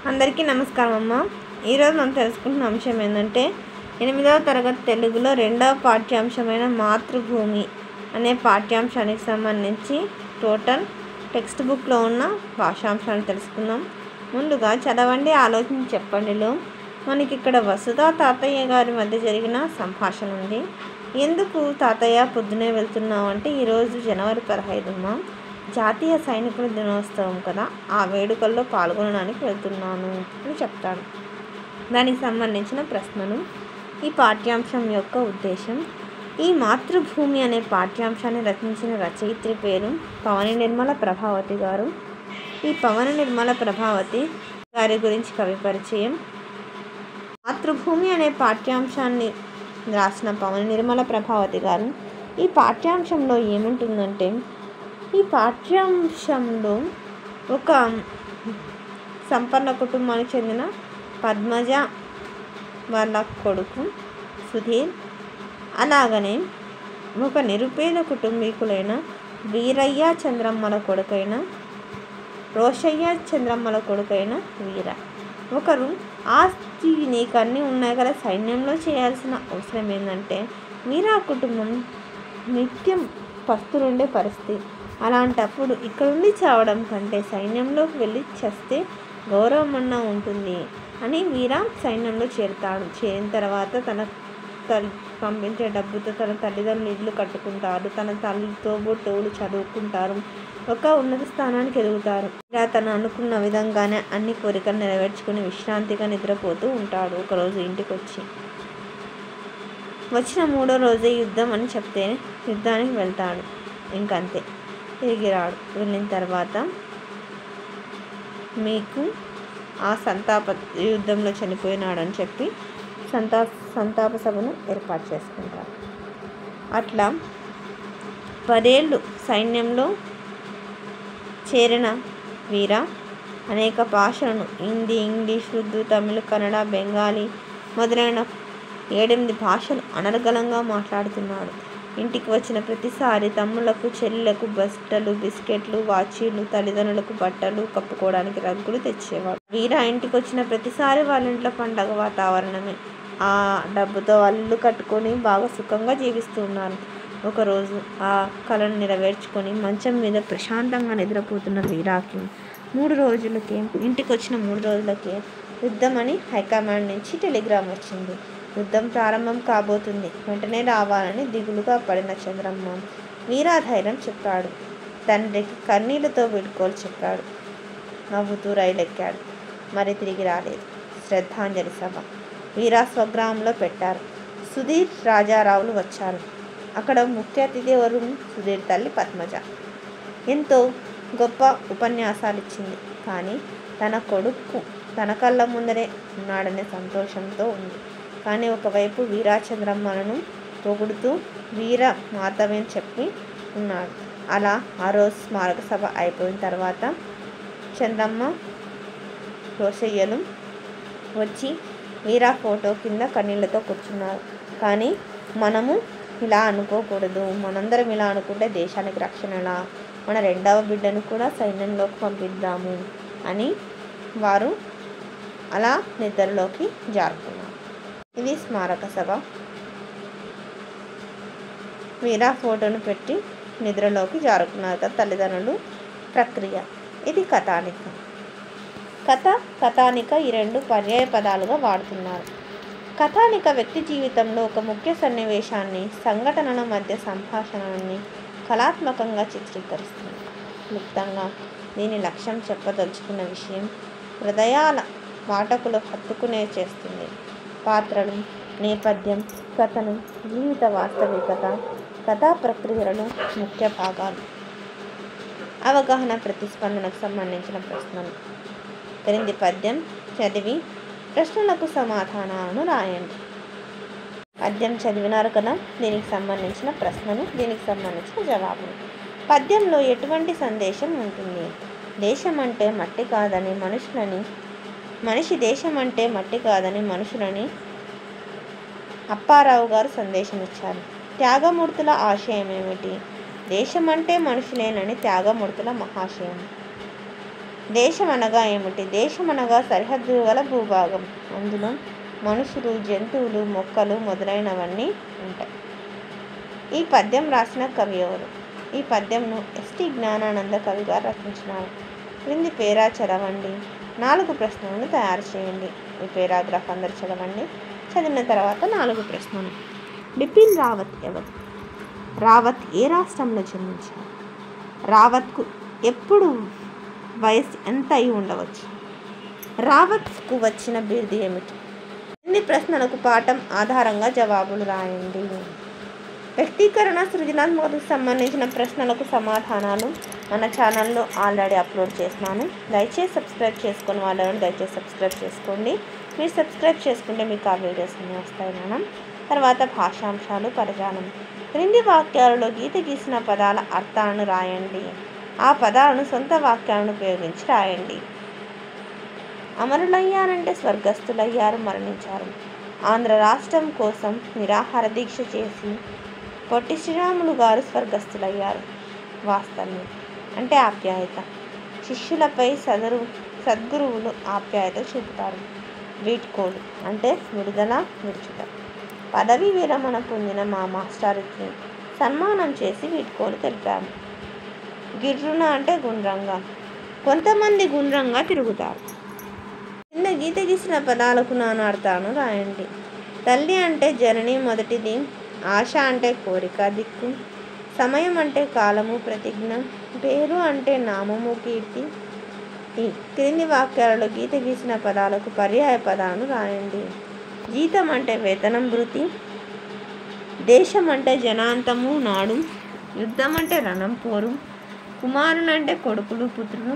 అందరికీ నమస్కారం అమ్మ. ఈరోజు మనం తెలుసుకుంటున్న అంశం ఏంటంటే 8వ తరగతి తెలుగులో 2వ పాఠ్యాంశమైన మాతృభూమి అనే పాఠ్యాంశానికి సంబంధించి టోటల్ టెక్స్ట్ బుక్లో ఉన్న భాషాంశాన్ని తెలుసుకుందాం. ముందుగా చదవండి, ఆలోచించి చెప్పండిలో మనకి ఇక్కడ వసుధ తాతయ్య గారి మధ్య జరిగిన సంభాషణ ఉంది. ఎందుకు తాతయ్య పొద్దునే వెళ్తున్నావు అంటే, ఈరోజు జనవరి 15 జాతీయ సైనికుల దినోత్సవం కదా, ఆ వేడుకల్లో పాల్గొనడానికి వెళ్తున్నాను అని చెప్తాడు. దానికి సంబంధించిన ప్రశ్నలు. ఈ పాఠ్యాంశం యొక్క ఉద్దేశం. ఈ మాతృభూమి అనే పాఠ్యాంశాన్ని రచించిన రచయిత్రి పేరు పవని నిర్మల ప్రభావతి గారు. ఈ పవని నిర్మల ప్రభావతి గారి గురించి కవి పరిచయం. మాతృభూమి అనే పాఠ్యాంశాన్ని రాసిన పవని నిర్మల ప్రభావతి గారు ఈ పాఠ్యాంశంలో ఏముంటుందంటే, ఈ పాఠ్యాంశంలో ఒక సంపన్న కుటుంబానికి చెందిన పద్మజ వాళ్ళ కొడుకు సుధీర్, అలాగనే ఒక నిరుపేద కుటుంబీకులైన వీరయ్య చంద్రమ్మల కొడుకైన రోషయ్య చంద్రమ్మల కొడుకైన వీర. ఒకరు ఆస్తి నీకు అన్నీ ఉన్నాయి కదా, సైన్యంలో చేయాల్సిన అవసరం ఏంటంటే, వీరా కుటుంబం నిత్యం పస్తులుండే పరిస్థితి. అలాంటప్పుడు ఇక్కడుండి చావడం కంటే సైన్యంలోకి వెళ్ళి చేస్తే గౌరవం అన్నా ఉంటుంది అని వీర సైన్యంలో చేరుతాడు. చేరిన తర్వాత తన పంపించే డబ్బుతో తన తల్లిదండ్రులు ఇల్లు కట్టుకుంటారు. తన తల్లితో తోడు చదువుకుంటారు. ఒక ఉన్నత స్థానానికి ఎదుగుతారు. ఇలా తను అనుకున్న విధంగానే అన్ని కోరికలు నెరవేర్చుకుని విశ్రాంతిగా నిద్రపోతూ ఉంటాడు. ఒకరోజు ఇంటికి వచ్చిన 3వ రోజే యుద్ధం అని చెప్తే యుద్ధానికి వెళ్తాడు. ఇంకంతే, తిరిగి రాడు. వెళ్ళిన తర్వాత మీకు ఆ యుద్ధంలో చనిపోయినాడని చెప్పి సంతాప సభను ఏర్పాటు చేసుకుంటారు. అట్లా 10 ఏళ్ళు సైన్యంలో చేరిన వీర అనేక భాషలను హిందీ, ఇంగ్లీష్, ఉర్దూ, తమిళ, కన్నడ, బెంగాలీ మొదలైన 7-8 భాషలు అనర్గళంగా మాట్లాడుతున్నాడు. ఇంటికి వచ్చిన ప్రతిసారి తమ్ముళ్లకు, చెల్లెలకు బట్టలు, బిస్కెట్లు, వాచీలు, తల్లిదండ్రులకు బట్టలు, కప్పుకోవడానికి రగ్గులు తెచ్చేవాడు. వీర ఇంటికి వచ్చిన ప్రతిసారి వాళ్ళ ఇంట్లో పండగ వాతావరణమే. ఆ డబ్బుతో వాళ్ళు ఇల్లు కట్టుకొని బాగా సుఖంగా జీవిస్తూ ఉన్నారు. ఒకరోజు ఆ కలను నెరవేర్చుకొని మంచం మీద ప్రశాంతంగా నిద్రపోతున్న వీరాకి ఇంటికి వచ్చిన 3 రోజులకే యుద్ధం అని హైకమాండ్ నుంచి టెలిగ్రామ్ వచ్చింది. యుద్ధం ప్రారంభం కాబోతుంది, వెంటనే రావాలని దిగులుగా పడిన చంద్రమ్మ వీరా ధైర్యం చెప్పాడు. తండ్రికి కన్నీళ్లతో వీడ్కోలు చెప్పాడు. నవ్వుతూ రైలు ఎక్కాడు. మరి తిరిగి రాలేదు. శ్రద్ధాంజలి సభ వీరా స్వగ్రామంలో పెట్టారు. సుధీర్, రాజారావులు వచ్చారు. అక్కడ ముఖ్య అతిథి ఎవరు? సుధీర్ తల్లి పద్మజ. ఎంతో గొప్ప ఉపన్యాసాలు ఇచ్చింది. కానీ తన కొడుకు తన కళ్ళ ముందరే ఉన్నాడనే సంతోషంతో ఉంది. కానీ ఒకవైపు వీరాచంద్రమ్మలను పొగుడుతూ వీర మాతవేం చెప్పి ఉన్నాడు. అలా ఆ రోజు స్మారక సభ అయిపోయిన తర్వాత చంద్రమ్మ, రోషయ్యలు వచ్చి వీరా ఫోటో కింద కన్నీళ్లతో కూర్చున్నారు. కానీ మనము ఇలా అనుకోకూడదు, మనందరం ఇలా అనుకుంటే దేశానికి రక్షణ ఎలా, మన 2వ బిడ్డను కూడా సైన్యంలోకి పంపిద్దాము అని వారు అలా నిద్రలోకి జారుకున్నారు. ఇది స్మారక సభ. వీరా ఫోటోను పెట్టి నిద్రలోకి జారుకున్నారు కదా తల్లిదండ్రులు. ప్రక్రియ. ఇది కథానిక. కథానిక ఈ 2 పర్యాయ పదాలుగా వాడుతున్నారు. కథానిక వ్యక్తి జీవితంలో ఒక ముఖ్య సన్నివేశాన్ని, సంఘటనల మధ్య సంభాషణని కళాత్మకంగా చిత్రీకరిస్తుంది. క్లుప్తంగా దీని లక్ష్యం చెప్పదలుచుకున్న విషయం హృదయాల పాఠకులు హత్తుకునే చేస్తుంది. పాత్రలు, నేపథ్యం, కథను, జీవిత వాస్తవికత, కథా ప్రక్రియలు ముఖ్య భాగాలు. అవగాహన, ప్రతిస్పందనకు సంబంధించిన ప్రశ్నలు. క్రింది పద్యం చదివి ప్రశ్నలకు సమాధానాలను రాయండి. పద్యం చదివినారు కదా, దీనికి సంబంధించిన ప్రశ్నలు, దీనికి సంబంధించిన జవాబులు. పద్యంలో ఎటువంటి సందేశం ఉంటుంది? దేశం అంటే మట్టి కాదని మనుషులని అప్పారావు గారు సందేశం ఇచ్చారు. త్యాగమూర్తుల ఆశయం ఏమిటి? దేశం అంటే మనుషులేనని త్యాగమూర్తుల మహాశయం. దేశం అనగా ఏమిటి? దేశం అనగా సరిహద్దులు గల భూభాగం. అందులో మనుషులు, జంతువులు, మొక్కలు మొదలైనవన్నీ ఉంటాయి. ఈ పద్యం రాసిన కవి ఎవరు? ఈ పద్యంను ఎస్టి జ్ఞానానంద కవి గారు రచించినారు. క్రింది పేరా చదవండి. 4 ప్రశ్నలను తయారు చేయండి. ఈ పేరాగ్రాఫ్ అందరు చదవండి. చదివిన తర్వాత 4 ప్రశ్నలు. బిపిన్ రావత్ ఎవరు? రావత్ ఏ రాష్ట్రంలో జన్మించారు? రావత్కు ఎప్పుడు వయసు ఎంత అయి ఉండవచ్చు? రావత్కు వచ్చిన బిరుదు ఏమిటి? ఇన్ని ప్రశ్నలకు పాఠం ఆధారంగా జవాబులు రాయండి. వ్యక్తీకరణ సృజనాత్మకతకు సంబంధించిన ప్రశ్నలకు సమాధానాలు మన ఛానల్లో ఆల్రెడీ అప్లోడ్ చేస్తున్నాను. దయచేసి సబ్స్క్రైబ్ చేసుకుని వాళ్ళని దయచేసి సబ్స్క్రైబ్ చేసుకోండి. మీరు సబ్స్క్రైబ్ చేసుకుంటే మీకు ఆ వీడియోస్ అన్నీ వస్తాయి మేడం. తర్వాత భాషాంశాలు, పదజాలం. క్రింది వాక్యాలలో గీత గీసిన పదాల అర్థాలను రాయండి. ఆ పదాలను సొంత వాక్యాలను ఉపయోగించి రాయండి. అమరులయ్యారంటే స్వర్గస్థులయ్యారు, మరణించారు. ఆంధ్ర రాష్ట్రం కోసం నిరాహార దీక్ష చేసి పొట్టి శ్రీరాములు గారు స్వర్గస్థులయ్యారు. వాస్తవం అంటే ఆప్యాయత. శిష్యులపై సద్గురువులు ఆప్యాయత చూపుతారు. వీడ్కోలు అంటే విడుదల, విడుచుట. పదవీ విరమణ పొందిన మా మాస్టర్కి సన్మానం చేసి వీడ్కోలు తెలిపాము. గిర్రున అంటే గుండ్రంగా. కొంతమంది గుండ్రంగా తిరుగుతారు. కింద గీత గీసిన పదాలకు నానార్థాలను రాయండి. తల్లి అంటే జనని మొదటిది. ఆశ అంటే కోరిక, దిక్కు. సమయం అంటే కాలము, ప్రతిజ్ఞ. పేరు అంటే నామము, కీర్తి. ఈ క్రింది వాక్యాలలో గీత గీసిన పదాలకు పర్యాయ పదాలను రాయండి. జీతం అంటే వేతనం, భృతి. దేశం అంటే జనాంతము, నాడు. యుద్ధం అంటే రణం, పోరు. కుమారులు అంటే కొడుకులు, పుత్రులు.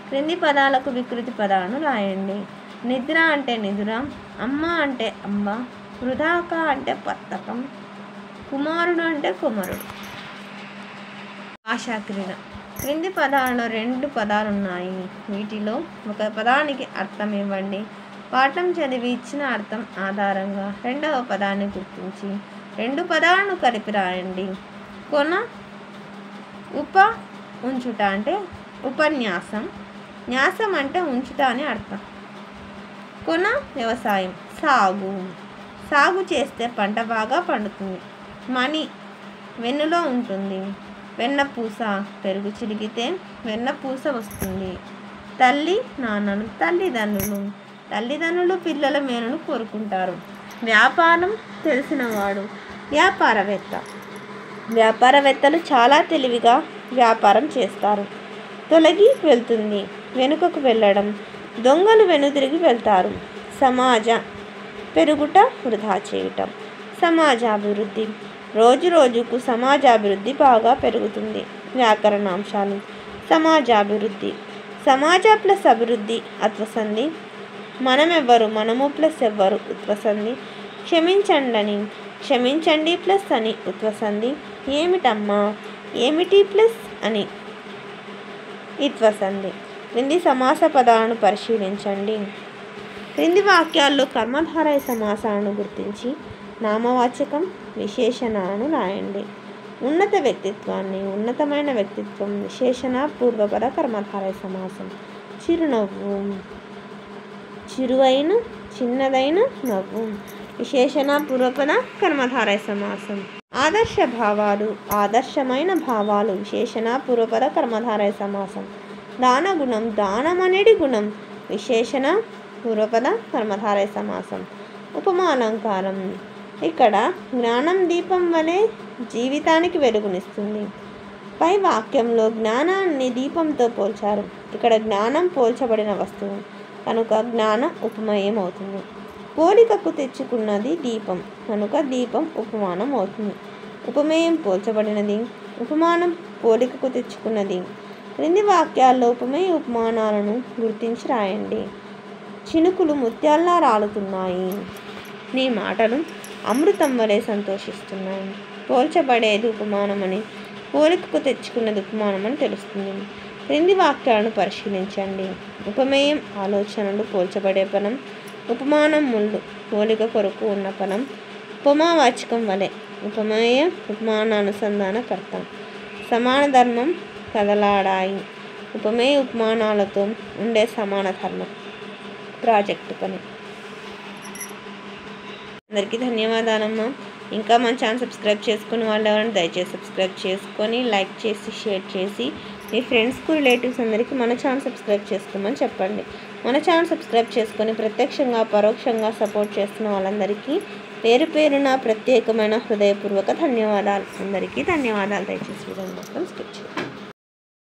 క్రింది పదాలకు వికృతి పదాలను రాయండి. నిద్ర అంటే నిదుర. అమ్మ అంటే అంబ. వృధాక అంటే పత్తకం. కుమారుడు అంటే కుమారుడు. భాషా క్రీడ. క్రింది పదాలలో 2 పదాలు ఉన్నాయి. వీటిలో ఒక పదానికి అర్థం ఇవ్వండి. పాఠం చదివి ఇచ్చిన అర్థం ఆధారంగా 2వ పదాన్ని గుర్తించి 2 పదాలను కలిపి రాయండి. కొన ఉంచుట అంటే ఉపన్యాసం. న్యాసం అంటే ఉంచుట అని అర్థం. కొన వ్యవసాయం, సాగు చేస్తే పంట బాగా పండుతుంది. మణి వెన్నులో ఉంటుంది. వెన్నపూస పెరుగు చిలికితే వెన్నపూస వస్తుంది. తల్లి, నాన్నలు, తల్లిదండ్రులు పిల్లల మేలును కోరుకుంటారు. వ్యాపారం తెలిసినవాడు వ్యాపారవేత్త. వ్యాపారవేత్తలు చాలా తెలివిగా వ్యాపారం చేస్తారు. తొలగి వెళ్తుంది, వెనుకకు వెళ్ళడం. దొంగలు వెనుదిరిగి వెళ్తారు. సమాజ పెరుగుట, వృధా చేయటం. సమాజాభివృద్ధి. రోజు రోజుకు సమాజాభివృద్ధి బాగా పెరుగుతుంది. వ్యాకరణాంశాలు. సమాజాభివృద్ధి. సమాజ ప్లస్ అభివృద్ధి అత్వసంధి. మనమెవ్వరు, మనము ప్లస్ ఎవ్వరు ఉత్వసంధి. క్షమించండి ప్లస్ అని ఉత్వసంధి. ఏమిటమ్మా, ఏమిటి ప్లస్ అని ఇత్వసంధి. క్రింది సమాస పదాలను పరిశీలించండి. క్రింది వాక్యాల్లో కర్మధారయ సమాసాలను గుర్తించి నామవాచకం, విశేషణాలను రాయండి. ఉన్నత వ్యక్తిత్వాన్ని, ఉన్నతమైన వ్యక్తిత్వం. విశేషణ పూర్వపద కర్మధారయ సమాసం. చిరునవ్వు, చిరువైన, చిన్నదైన నవ్వు. విశేషణ పూర్వపద కర్మధారయ సమాసం. ఆదర్శ భావాలు, ఆదర్శమైన భావాలు. విశేషణ పూర్వపద కర్మధారయ సమాసం. దానగుణం, దానమనేది గుణం. విశేషణ పూర్వపద కర్మధారయ సమాసం. ఉపమాలంకారం. ఇక్కడ జ్ఞానం దీపం వలె జీవితానికి వెలుగునిస్తుంది. పై వాక్యంలో జ్ఞానాన్ని దీపంతో పోల్చారు. ఇక్కడ జ్ఞానం పోల్చబడిన వస్తువు కనుక జ్ఞానం ఉపమేయం అవుతుంది. పోలికకు తెచ్చుకున్నది దీపం కనుక దీపం ఉపమానం అవుతుంది. ఉపమేయం పోల్చబడినది, ఉపమానం పోలికకు తెచ్చుకున్నది. క్రింది వాక్యాల్లో ఉపమేయ ఉపమానాలను గుర్తించి రాయండి. చినుకులు ముత్యాల్లా రాలుతున్నాయి. నీ మాటలు అమృతం వలె సంతోషిస్తున్నాయి. పోల్చబడేది ఉపమానమని, పోలికకు తెచ్చుకున్నది ఉపమానమని తెలుస్తుంది. క్రింది వాక్యాలను పరిశీలించండి. ఉపమేయం ఆలోచనలు, పోల్చబడే పదం. ఉపమానం ముళ్ళు, పోలిక కొరకు ఉన్న పదం. ఉపమావాచకం వలె, ఉపమేయం ఉపమానానుసంధానకర్త. సమాన ధర్మం కదలాడాయి. ఉపమేయ ఉపమానాలతో ఉండే సమాన ధర్మం ప్రాజెక్ట్ పని. అందరికీ ధన్యవాదాలమ్మా. ఇంకా మన ఛానల్ సబ్స్క్రైబ్ చేసుకుని వాళ్ళు ఎవరైనా దయచేసి సబ్స్క్రైబ్ చేసుకొని లైక్ చేసి షేర్ చేసి మీ ఫ్రెండ్స్కు రిలేటివ్స్ అందరికీ మన ఛానల్ సబ్స్క్రైబ్ చేసుకోమని చెప్పండి. మన ఛానల్ సబ్స్క్రైబ్ చేసుకొని ప్రత్యక్షంగా పరోక్షంగా సపోర్ట్ చేస్తున్న వాళ్ళందరికీ పేరు పేరున ప్రత్యేకమైన హృదయపూర్వక ధన్యవాదాలు. అందరికీ ధన్యవాదాలు. దయచేసి వీడియోని మొత్తం స్కిప్ చేయండి.